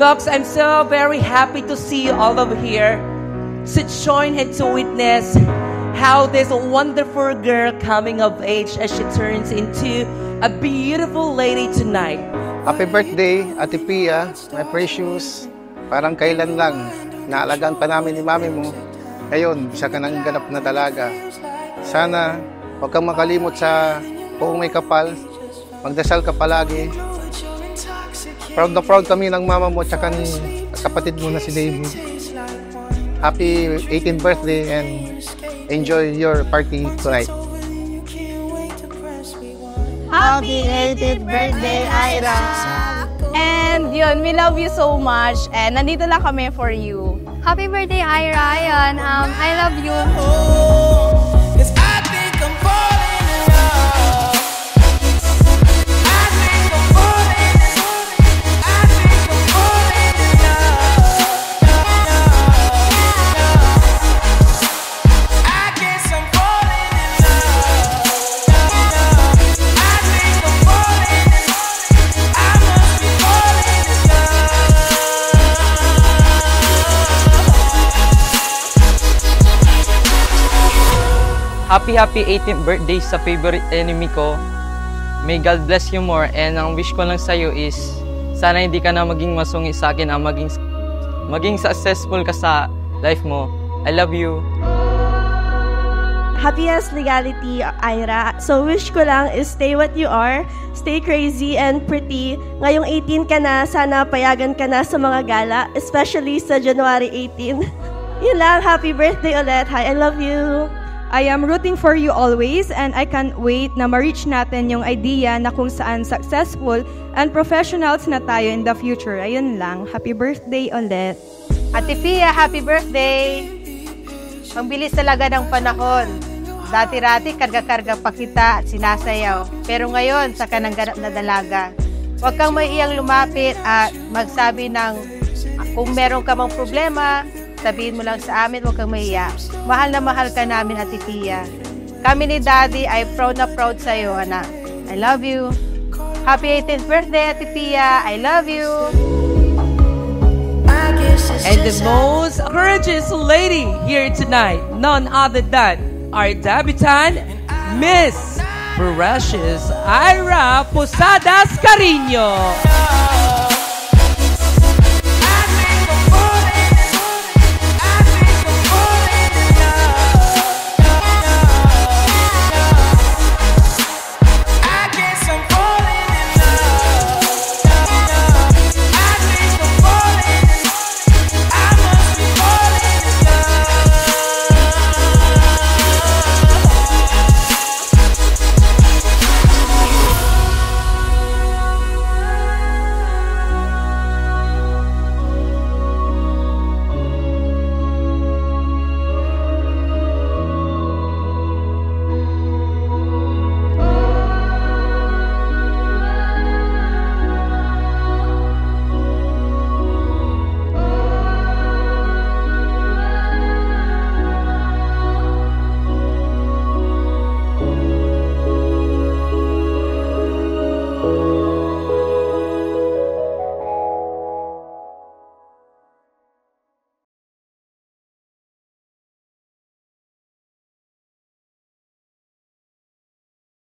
Docs, I'm so very happy to see you all over here to join and to witness how this wonderful girl coming of age as she turns into a beautiful lady tonight. Happy birthday, Ate Pia, my precious. Parang kailan lang, naalagaan pa namin ni mami mo. Ngayon, isa ka nang ganap na dalaga. Sana, huwag kang makalimot sa buong may kapal. Magdasal ka palagi. Proud na proud kami ng mama mo at ni kapatid mo na si David. Happy 18th birthday and enjoy your party tonight. Happy 18th birthday, Ira! And yun, we love you so much and nandito lang kami for you. Happy birthday, Ira! Ayun, I love you. Happy 18th birthday sa favorite enemy ko. May God bless you more and ang wish ko lang sa'yo is sana hindi ka na maging masungi sa akin, maging successful ka sa life mo. I love you. Happiest legality, Ira. So wish ko lang is stay what you are, stay crazy and pretty. Ngayong 18 ka na, sana payagan ka na sa mga gala, especially sa January 18. Yun lang, happy birthday ulit. Hi, I love you. I am rooting for you always and I can't wait na ma-reach natin yung idea na kung saan successful and professionals na tayo in the future. Ayun lang. Happy birthday ulit. Ate Pia, happy birthday! Ang bilis talaga ng panahon. Dati-rati, karga-karga pa kita at sinasayaw. Pero ngayon, sa kanang ganap na dalaga. Huwag kang maiyang lumapit at magsabi ng kung meron ka mang problema, sabihin mo lang sa amin, huwag kang mahiya. Mahal na mahal ka namin, Ate Pia. Kami ni Daddy ay proud na proud sa'yo, anak. I love you. Happy 18th birthday, Ate Pia. I love you. And the most courageous lady here tonight, none other than our debutante, Miss Precious Ira Posadas Carino.